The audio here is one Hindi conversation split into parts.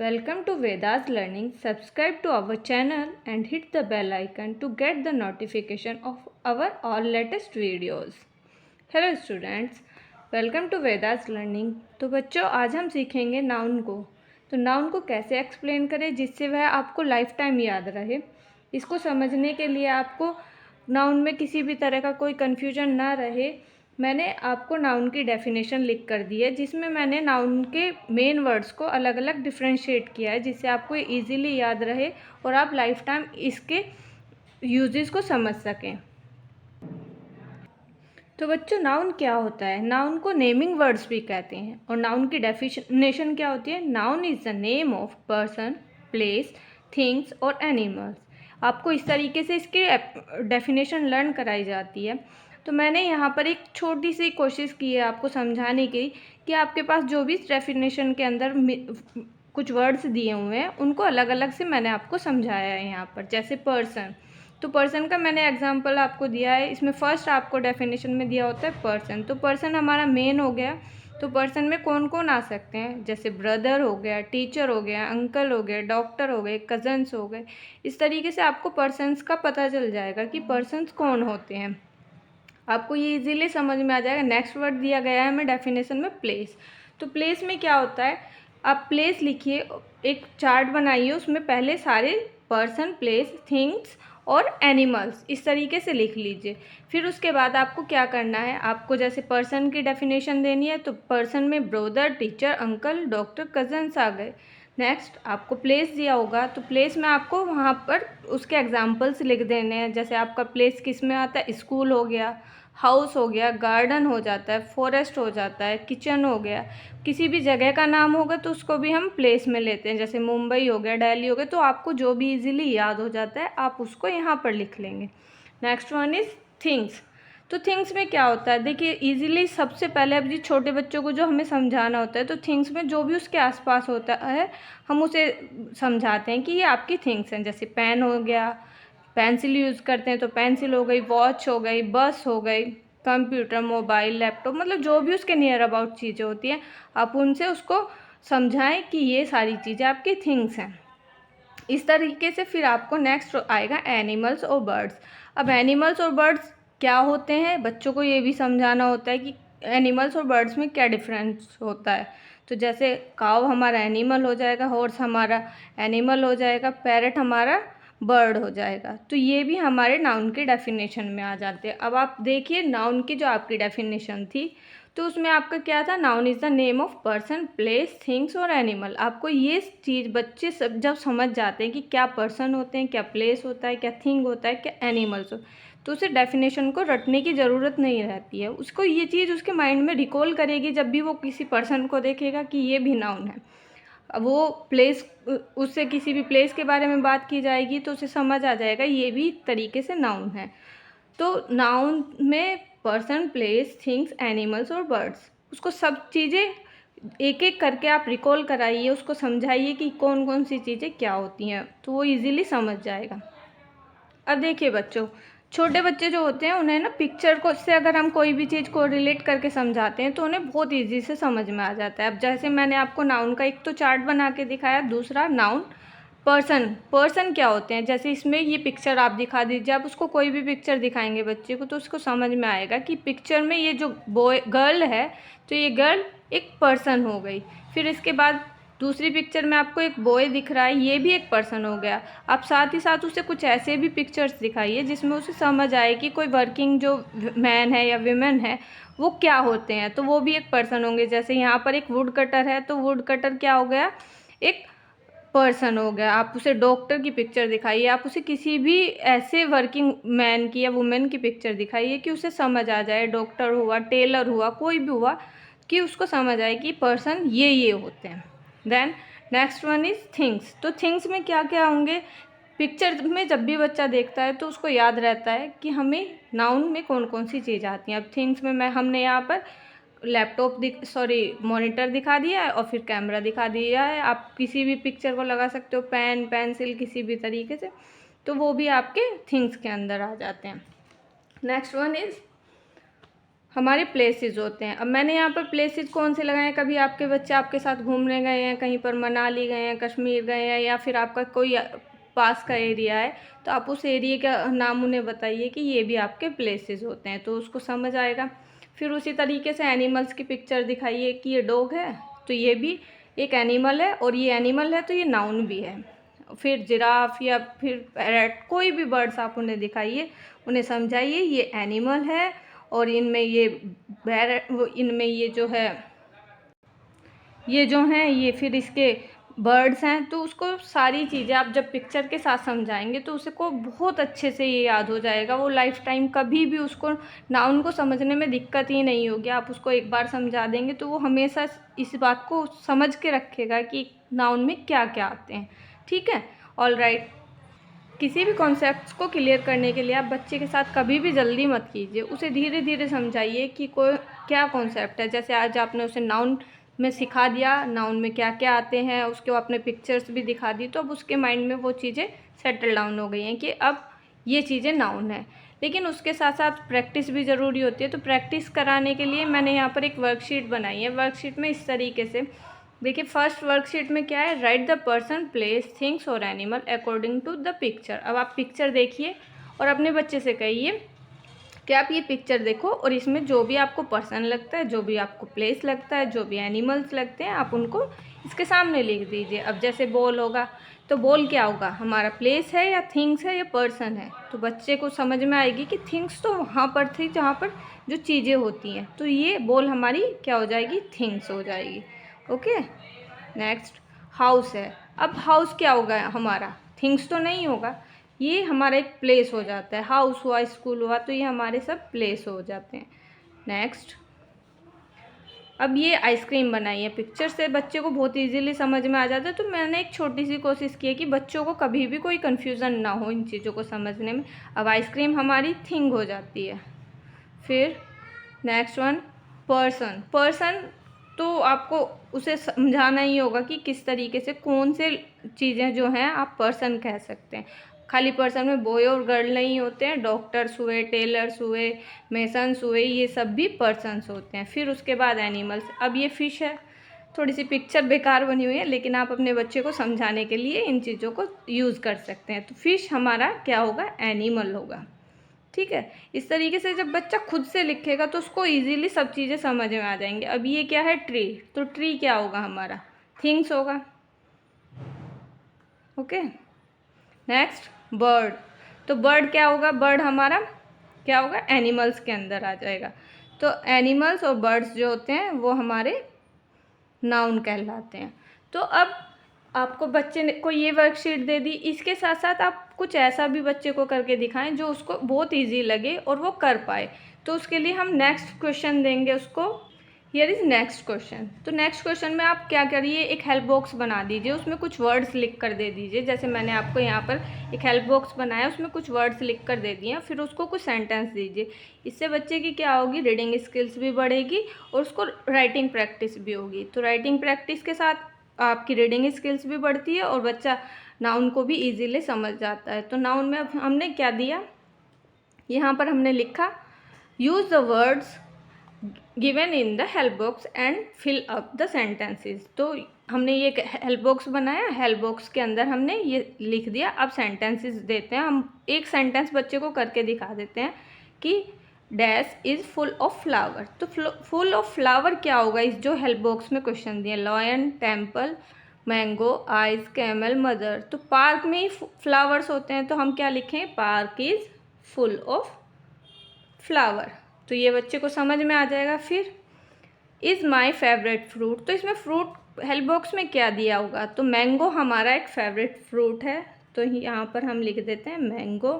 Welcome to Vedas Learning. Subscribe to our channel and hit the bell icon to get the notification of our all latest videos. Hello students, welcome to Vedas Learning. तो बच्चों आज हम सीखेंगे नाउन को। तो नाउन को कैसे एक्सप्लेन करें जिससे वह आपको लाइफ टाइम याद रहे। इसको समझने के लिए आपको नाउन में किसी भी तरह का कोई कन्फ्यूजन ना रहे, मैंने आपको नाउन की डेफिनेशन लिख कर दी है, जिसमें मैंने नाउन के मेन वर्ड्स को अलग अलग डिफ्रेंशिएट किया है, जिससे आपको इजीली याद रहे और आप लाइफ टाइम इसके यूजेस को समझ सकें। तो बच्चों नाउन क्या होता है? नाउन को नेमिंग वर्ड्स भी कहते हैं। और नाउन की डेफिनेशन क्या होती है? Noun is the name of person, place, things और एनिमल्स। आपको इस तरीके से इसकी डेफिनेशन लर्न कराई जाती है। तो मैंने यहाँ पर एक छोटी सी कोशिश की है आपको समझाने की कि आपके पास जो भी डेफिनेशन के अंदर कुछ वर्ड्स दिए हुए हैं उनको अलग अलग से मैंने आपको समझाया है यहाँ पर। जैसे पर्सन, तो पर्सन का मैंने एग्जांपल आपको दिया है। इसमें फर्स्ट आपको डेफिनेशन में दिया होता है पर्सन। तो पर्सन हमारा मेन हो गया। तो पर्सन में कौन कौन आ सकते हैं? जैसे ब्रदर हो गया, टीचर हो गया, अंकल हो गए, डॉक्टर हो गए, कजन्स हो गए। इस तरीके से आपको पर्सन्स का पता चल जाएगा कि पर्सन्स कौन होते हैं। आपको ये इजीली समझ में आ जाएगा। नेक्स्ट वर्ड दिया गया है हमें डेफिनेशन में प्लेस। तो प्लेस में क्या होता है? आप प्लेस लिखिए, एक चार्ट बनाइए, उसमें पहले सारे पर्सन, प्लेस, थिंग्स और एनिमल्स इस तरीके से लिख लीजिए। फिर उसके बाद आपको क्या करना है, आपको जैसे पर्सन की डेफिनेशन देनी है तो पर्सन में brother, teacher, uncle, doctor, cousins आ गए। नेक्स्ट आपको प्लेस दिया होगा तो प्लेस में आपको वहाँ पर उसके एग्जाम्पल्स लिख देने हैं। जैसे आपका प्लेस किस में आता है? स्कूल हो गया, हाउस हो गया, गार्डन हो जाता है, फॉरेस्ट हो जाता है, किचन हो गया। किसी भी जगह का नाम होगा तो उसको भी हम प्लेस में लेते हैं। जैसे मुंबई हो गया, दिल्ली हो गया। तो आपको जो भी इजीली याद हो जाता है आप उसको यहाँ पर लिख लेंगे। Next one is things. तो थिंग्स में क्या होता है? देखिए इजीली सबसे पहले अब जी छोटे बच्चों को जो हमें समझाना होता है तो थिंग्स में जो भी उसके आसपास होता है हम उसे समझाते हैं कि ये आपकी थिंग्स हैं। जैसे पेन हो गया, पेंसिल यूज़ करते हैं तो पेंसिल हो गई, वॉच हो गई, बस हो गई, कंप्यूटर, मोबाइल, लैपटॉप, मतलब जो भी उसके नियर अबाउट चीज़ें होती हैं आप उनसे उसको समझाएं कि ये सारी चीज़ें आपकी थिंग्स हैं। इस तरीके से फिर आपको नेक्स्ट आएगा एनिमल्स और बर्ड्स। अब एनिमल्स और बर्ड्स क्या होते हैं बच्चों को ये भी समझाना होता है कि एनिमल्स और बर्ड्स में क्या डिफरेंस होता है। तो जैसे काव हमारा एनिमल हो जाएगा, हॉर्स हमारा एनिमल हो जाएगा, पैरट हमारा बर्ड हो जाएगा। तो ये भी हमारे नाउन के डेफिनेशन में आ जाते हैं। अब आप देखिए नाउन की जो आपकी डेफिनेशन थी तो उसमें आपका क्या था? Noun is the name of person, place, things और एनिमल। आपको ये चीज़ बच्चे सब जब समझ जाते हैं कि क्या पर्सन होते हैं, क्या प्लेस होता है, क्या थिंग होता है, क्या एनिमल्स हो, तो उसे डेफिनेशन को रटने की ज़रूरत नहीं रहती है। उसको ये चीज़ उसके माइंड में रिकॉल करेगी जब भी वो किसी पर्सन को देखेगा कि ये भी नाउन है। अब वो प्लेस, उससे किसी भी प्लेस के बारे में बात की जाएगी तो उसे समझ आ जाएगा ये भी एक तरीके से नाउन है। तो नाउन में पर्सन, प्लेस, थिंग्स, एनिमल्स और बर्ड्स, उसको सब चीज़ें एक एक करके आप रिकॉल कराइए, उसको समझाइए कि कौन कौन सी चीज़ें क्या होती हैं, तो वो इजीली समझ जाएगा। अब देखिए बच्चों, छोटे बच्चे जो होते हैं उन्हें ना पिक्चर को से अगर हम कोई भी चीज़ को रिलेट करके समझाते हैं तो उन्हें बहुत ईजी से समझ में आ जाता है। अब जैसे मैंने आपको नाउन का एक तो चार्ट बना के दिखाया, दूसरा नाउन पर्सन। पर्सन क्या होते हैं? जैसे इसमें ये पिक्चर आप दिखा दीजिए, आप उसको कोई भी पिक्चर दिखाएंगे बच्चे को तो उसको समझ में आएगा कि पिक्चर में ये जो बॉय गर्ल है तो ये गर्ल एक पर्सन हो गई। फिर इसके बाद दूसरी पिक्चर में आपको एक बॉय दिख रहा है, ये भी एक पर्सन हो गया। आप साथ ही साथ उसे कुछ ऐसे भी पिक्चर्स दिखाइए जिसमें उसे समझ आए कि कोई वर्किंग जो मैन है या विमेन है वो क्या होते हैं, तो वो भी एक पर्सन होंगे। जैसे यहाँ पर एक वुड कटर है तो वुड कटर क्या हो गया? एक पर्सन हो गया। आप उसे डॉक्टर की पिक्चर दिखाइए, आप उसे किसी भी ऐसे वर्किंग मैन की या वुमेन की पिक्चर दिखाइए कि उसे समझ आ जाए, डॉक्टर हुआ, टेलर हुआ, कोई भी हुआ, कि उसको समझ आए कि पर्सन ये होते हैं। Then next one is things. तो थिंग्स में क्या क्या होंगे? पिक्चर में जब भी बच्चा देखता है तो उसको याद रहता है कि हमें नाउन में कौन कौन सी चीज़ आती हैं। अब थिंग्स में हमने यहाँ पर लैपटॉप मॉनिटर दिखा दिया है और फिर कैमरा दिखा दिया है। आप किसी भी पिक्चर को लगा सकते हो, पेन, पेंसिल, किसी भी तरीके से, तो वो भी आपके थिंग्स के अंदर आ जाते हैं। नेक्स्ट वन इज़ हमारे प्लेसेस होते हैं। अब मैंने यहाँ पर प्लेसेस कौन से लगाए हैं, कभी आपके बच्चे आपके साथ घूमने गए हैं, कहीं पर मनाली गए हैं, कश्मीर गए हैं, या फिर आपका कोई पास का एरिया है, तो आप उस एरिया का नाम उन्हें बताइए कि ये भी आपके प्लेसेस होते हैं, तो उसको समझ आएगा। फिर उसी तरीके से एनिमल्स की पिक्चर दिखाइए कि ये डॉग है तो ये भी एक एनिमल है, और ये एनिमल है तो ये नाउन भी है। फिर जिराफ या फिर पैरट, कोई भी बर्ड्स आप उन्हें दिखाइए, उन्हें समझाइए ये एनिमल है, और इनमें इनमें ये जो हैं ये फिर इसके बर्ड्स हैं। तो उसको सारी चीज़ें आप जब पिक्चर के साथ समझाएंगे तो उसको बहुत अच्छे से ये याद हो जाएगा। वो लाइफ टाइम कभी भी उसको नाउन को समझने में दिक्कत ही नहीं होगी। आप उसको एक बार समझा देंगे तो वो हमेशा इस बात को समझ के रखेगा कि नाउन में क्या क्या आते हैं। ठीक है, ऑल राइट। किसी भी कॉन्सेप्ट्स को क्लियर करने के लिए आप बच्चे के साथ कभी भी जल्दी मत कीजिए, उसे धीरे धीरे समझाइए कि कोई क्या कॉन्सेप्ट है। जैसे आज आपने उसे नाउन में सिखा दिया, नाउन में क्या क्या आते हैं, उसके आपने पिक्चर्स भी दिखा दी, तो अब उसके माइंड में वो चीज़ें सेटल डाउन हो गई हैं कि अब ये चीज़ें नाउन है। लेकिन उसके साथ साथ प्रैक्टिस भी ज़रूरी होती है। तो प्रैक्टिस कराने के लिए मैंने यहाँ पर एक वर्कशीट बनाई है। वर्कशीट में इस तरीके से देखिए, फर्स्ट वर्कशीट में क्या है, write the person, place, things और animal according to the picture. अब आप पिक्चर देखिए और अपने बच्चे से कहिए कि आप ये पिक्चर देखो और इसमें जो भी आपको पर्सन लगता है, जो भी आपको प्लेस लगता है, जो भी एनिमल्स लगते हैं, आप उनको इसके सामने लिख दीजिए। अब जैसे बॉल होगा तो बॉल क्या होगा, हमारा प्लेस है या थिंग्स है या पर्सन है। तो बच्चे को समझ में आएगी कि थिंग्स तो वहाँ पर थी जहाँ पर जो चीज़ें होती हैं, तो ये बॉल हमारी क्या हो जाएगी, थिंग्स हो जाएगी। ओके, नेक्स्ट हाउस है। अब हाउस क्या होगा हमारा, थिंग्स तो नहीं होगा, ये हमारा एक प्लेस हो जाता है। हाउस हुआ, स्कूल हुआ, तो ये हमारे सब प्लेस हो जाते हैं। नेक्स्ट, अब ये आइसक्रीम बनाई है। पिक्चर से बच्चे को बहुत इजीली समझ में आ जाता है। तो मैंने एक छोटी सी कोशिश की है कि बच्चों को कभी भी कोई कन्फ्यूज़न ना हो इन चीज़ों को समझने में। अब आइसक्रीम हमारी थिंग हो जाती है। फिर नेक्स्ट वन, पर्सन। पर्सन तो आपको उसे समझाना ही होगा कि किस तरीके से कौन से चीज़ें जो हैं आप पर्सन कह सकते हैं। खाली पर्सन में बॉय और गर्ल नहीं होते हैं, डॉक्टर्स हुए, टेलर्स हुए, मेसन्स हुए, ये सब भी पर्सन्स होते हैं। फिर उसके बाद एनिमल्स। अब ये फिश है, थोड़ी सी पिक्चर बेकार बनी हुई है, लेकिन आप अपने बच्चे को समझाने के लिए इन चीज़ों को यूज़ कर सकते हैं। तो फिश हमारा क्या होगा, एनिमल होगा। ठीक है, इस तरीके से जब बच्चा खुद से लिखेगा तो उसको इजीली सब चीज़ें समझ में आ जाएंगे। अब ये क्या है, ट्री, तो ट्री क्या होगा हमारा, थिंग्स होगा। Okay, next bird. तो बर्ड क्या होगा, बर्ड हमारा क्या होगा, एनिमल्स के अंदर आ जाएगा। तो एनिमल्स और बर्ड्स जो होते हैं वो हमारे नाउन कहलाते हैं। तो अब आपको बच्चे ने को ये वर्कशीट दे दी, इसके साथ साथ आप कुछ ऐसा भी बच्चे को करके दिखाएं जो उसको बहुत इजी लगे और वो कर पाए। तो उसके लिए हम नेक्स्ट क्वेश्चन देंगे उसको। Here is next question. तो नेक्स्ट क्वेश्चन में आप क्या करिए, एक हेल्प बॉक्स बना दीजिए, उसमें कुछ वर्ड्स लिख कर दे दीजिए। जैसे मैंने आपको यहाँ पर एक हेल्प बॉक्स बनाया, उसमें कुछ वर्ड्स लिख कर दे दिए, फिर उसको कुछ सेंटेंस दीजिए। इससे बच्चे की क्या होगी, रीडिंग स्किल्स भी बढ़ेगी और उसको राइटिंग प्रैक्टिस भी होगी। तो राइटिंग प्रैक्टिस के साथ आपकी रीडिंग स्किल्स भी बढ़ती है और बच्चा नाउन को भी इजीली समझ जाता है। तो नाउन में अब हमने क्या दिया, यहाँ पर हमने लिखा, use the words given in the help box and fill up the sentences. तो हमने ये हेल्प बॉक्स बनाया, हेल्प बॉक्स के अंदर हमने ये लिख दिया। अब सेंटेंसेस देते हैं, हम एक सेंटेंस बच्चे को करके दिखा देते हैं कि dash is full of flower. तो फुल ऑफ फ्लावर क्या होगा, इस जो हेल्प बॉक्स में क्वेश्चन दिए, lion, temple, mango, eyes, camel, mother. तो पार्क में ही फ्लावर्स होते हैं, तो हम क्या लिखें, park is full of flower. तो ये बच्चे को समझ में आ जाएगा। फिर इज़ माई फेवरेट फ्रूट। तो इसमें फ्रूट हेल्प बॉक्स में क्या दिया होगा, तो मैंगो हमारा एक फेवरेट फ्रूट है, तो यहाँ पर हम लिख देते हैं मैंगो।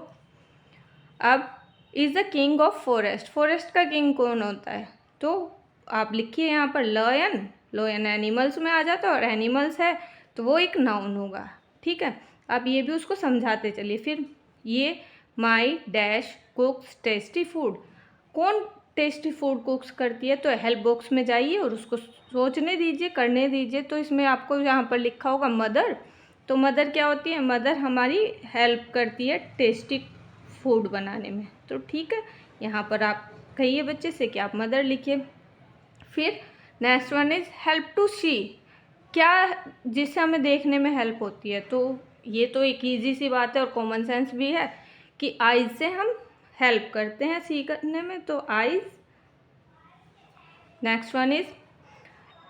अब is the king of forest. Forest का किंग कौन होता है, तो आप लिखिए यहाँ पर लॉयन। लॉयन एनिमल्स में आ जाता है और एनिमल्स है तो वो एक नाउन होगा। ठीक है, आप ये भी उसको समझाते चलिए। फिर ये माई डैश कुक्स टेस्टी फूड। कौन टेस्टी फूड कुक्स करती है, तो हेल्प बॉक्स में जाइए और उसको सोचने दीजिए, करने दीजिए। तो इसमें आपको यहाँ पर लिखा होगा मदर। तो मदर क्या होती है, मदर हमारी हेल्प करती है टेस्टी फूड बनाने में। तो ठीक है, यहाँ पर आप कहिए बच्चे से कि आप मदर लिखिए। फिर next one is help to see, क्या जिससे हमें देखने में हेल्प होती है। तो ये तो एक ईजी सी बात है और कॉमन सेंस भी है कि आइज से हम हेल्प करते हैं सी करने में, तो eyes. Next one is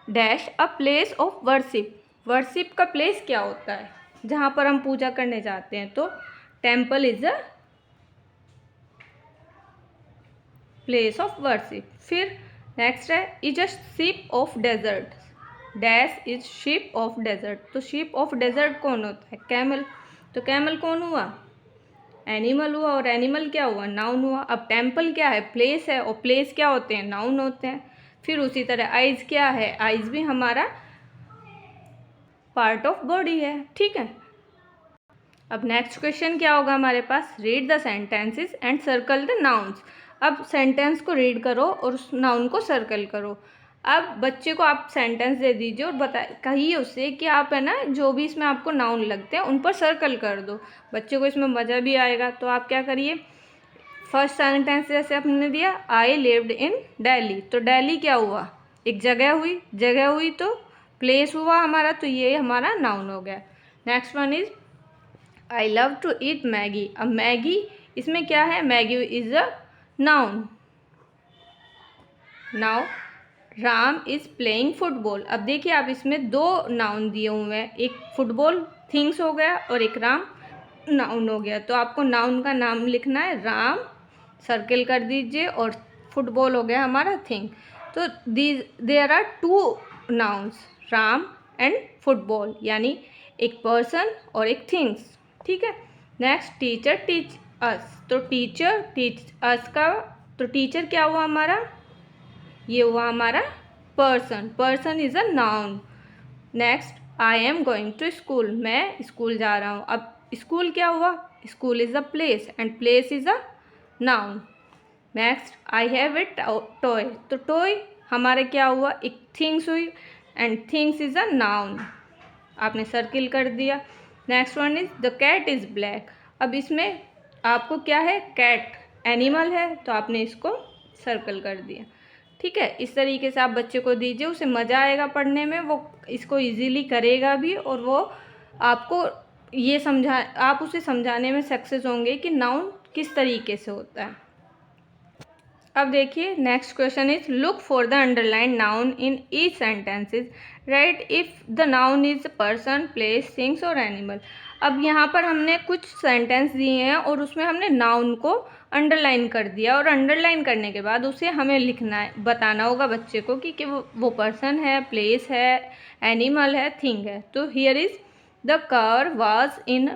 dash a place of worship, worship का प्लेस क्या होता है, जहाँ पर हम पूजा करने जाते हैं, तो temple is a place of worship. फिर नेक्स्ट है is a ship of desert, dash is ship of desert, तो शिप ऑफ डेजर्ट कौन होता है, कैमल, तो कैमल कौन हुआ, एनिमल हुआ, और एनिमल क्या हुआ, नाउन हुआ। अब टेम्पल क्या है, प्लेस है, और प्लेस क्या होते हैं, नाउन होते हैं। फिर उसी तरह आइज क्या है, आइज भी हमारा पार्ट ऑफ बॉडी है, ठीक है। अब नेक्स्ट क्वेश्चन क्या होगा हमारे पास, read the sentences and circle the nouns. अब सेंटेंस को रीड करो और उस नाउन को सर्कल करो। अब बच्चे को आप सेंटेंस दे दीजिए और कहिए उससे कि आप है ना जो भी इसमें आपको नाउन लगते हैं उन पर सर्कल कर दो, बच्चे को इसमें मज़ा भी आएगा। तो आप क्या करिए, फर्स्ट सेंटेंस जैसे आपने दिया, आई लिव्ड इन दिल्ली, तो दिल्ली क्या हुआ, एक जगह हुई, जगह हुई तो प्लेस हुआ हमारा, तो ये हमारा नाउन हो गया। Next one is I love to eat Maggi, अब मैगी इसमें क्या है, Maggi is a noun. Now Ram is playing football, अब देखिए आप इसमें दो नाउन दिए हुए हैं, एक फुटबॉल थिंग्स हो गया और एक राम नाउन हो गया। तो आपको नाउन का नाम लिखना है, राम सर्किल कर दीजिए, और फुटबॉल हो गया हमारा थिंग। तो there are two nouns, Ram and football, यानी एक पर्सन और एक थिंग्स, ठीक है। नेक्स्ट टीचर टीच अस, तो टीचर टीच अस का, तो टीचर क्या हुआ हमारा, ये हुआ हमारा person, person is a noun. Next I am going to school, मैं स्कूल जा रहा हूँ, अब स्कूल क्या हुआ, school is a place and place is a noun. Next I have a toy, तो टॉय हमारे क्या हुआ, एक थिंग्स हुई and things is a noun, आपने सर्किल कर दिया। Next one is the cat is black, अब इसमें आपको क्या है, कैट एनिमल है, तो आपने इसको सर्कल कर दिया, ठीक है। इस तरीके से आप बच्चे को दीजिए, उसे मज़ा आएगा पढ़ने में, वो इसको इजीली करेगा भी, और वो आपको ये आप उसे समझाने में सक्सेस होंगे कि नाउन किस तरीके से होता है। अब देखिए next question is look for the underline noun in each sentences, right if the noun is person place things और एनिमल। अब यहाँ पर हमने कुछ सेंटेंस दिए हैं और उसमें हमने नाउन को अंडरलाइन कर दिया, और अंडरलाइन करने के बाद उसे हमें लिखना है, बताना होगा बच्चे को कि वो पर्सन है, प्लेस है, एनिमल है, थिंग है। तो here is the car was in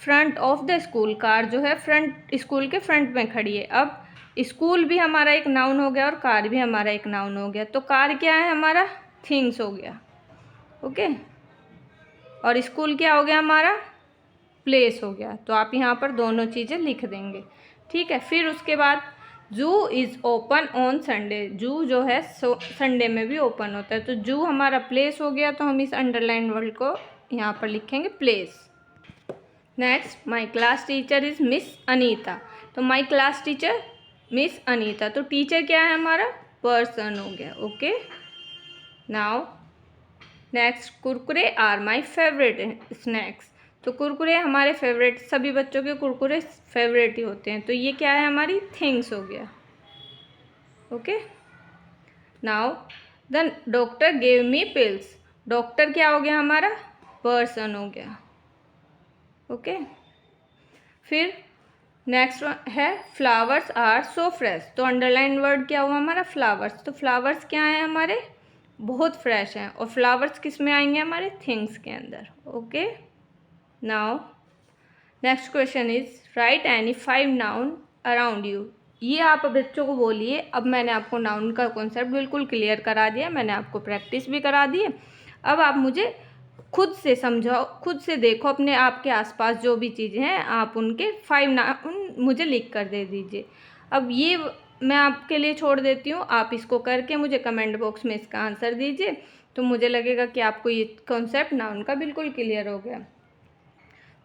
front of the school, car जो है फ्रंट, स्कूल के फ्रंट में खड़ी है। अब स्कूल भी हमारा एक नाउन हो गया और कार भी हमारा एक नाउन हो गया, तो कार क्या है हमारा, थिंग्स हो गया, ओके, और स्कूल क्या हो गया हमारा, प्लेस हो गया। तो आप यहाँ पर दोनों चीज़ें लिख देंगे, ठीक है। फिर उसके बाद जू इज़ ओपन ऑन संडे, जू जो है संडे में भी ओपन होता है, तो जू हमारा प्लेस हो गया, तो हम इस अंडरलाइन वर्ड को यहाँ पर लिखेंगे place. Next my class teacher is miss Anita, तो my class teacher miss Anita, तो टीचर क्या है हमारा, पर्सन हो गया, okay. Now next Kurkure are my favourite snacks, तो कुरकुरे हमारे फेवरेट, सभी बच्चों के कुरकुरे फेवरेट ही होते हैं, तो ये क्या है हमारी थिंग्स हो गया, okay. Now the doctor gave me pills, doctor क्या हो गया हमारा, पर्सन हो गया, ओके। फिर नेक्स्ट है फ्लावर्स आर सो फ्रेश, तो अंडरलाइन वर्ड क्या हुआ हमारा, फ्लावर्स, तो फ्लावर्स क्या है हमारे, बहुत फ्रेश हैं, और फ्लावर्स किस में आएंगे हमारे, थिंग्स के अंदर, okay. Now next question is right any 5 noun around you, ये आप बच्चों को बोलिए। अब मैंने आपको नाउन का कॉन्सेप्ट बिल्कुल क्लियर करा दिया, मैंने आपको प्रैक्टिस भी करा दी है, अब आप मुझे खुद से समझाओ, खुद से देखो अपने आपके आसपास जो भी चीज़ें हैं, आप उनके 5 नाउन मुझे लिख कर दे दीजिए। अब ये मैं आपके लिए छोड़ देती हूँ, आप इसको करके मुझे कमेंट बॉक्स में इसका आंसर दीजिए, तो मुझे लगेगा कि आपको ये कॉन्सेप्ट नाउन का बिल्कुल क्लियर हो गया।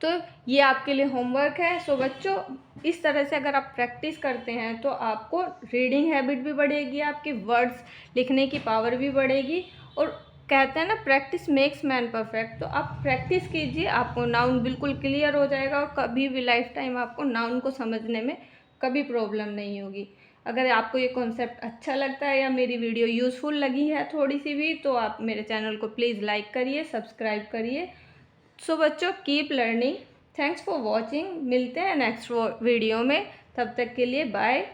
तो ये आपके लिए होमवर्क है। सो बच्चों, इस तरह से अगर आप प्रैक्टिस करते हैं तो आपको रीडिंग हैबिट भी बढ़ेगी, आपकी वर्ड्स लिखने की पावर भी बढ़ेगी। और कहते हैं ना, प्रैक्टिस मेक्स मैन परफेक्ट। तो आप प्रैक्टिस कीजिए, आपको नाउन बिल्कुल क्लियर हो जाएगा और कभी भी लाइफ टाइम आपको नाउन को समझने में कभी प्रॉब्लम नहीं होगी। अगर आपको ये कॉन्सेप्ट अच्छा लगता है या मेरी वीडियो यूज़फुल लगी है थोड़ी सी भी, तो आप मेरे चैनल को प्लीज़ लाइक करिए, सब्सक्राइब करिए। सो बच्चों, keep learning. Thanks for watching. मिलते हैं नेक्स्ट वीडियो में, तब तक के लिए बाय।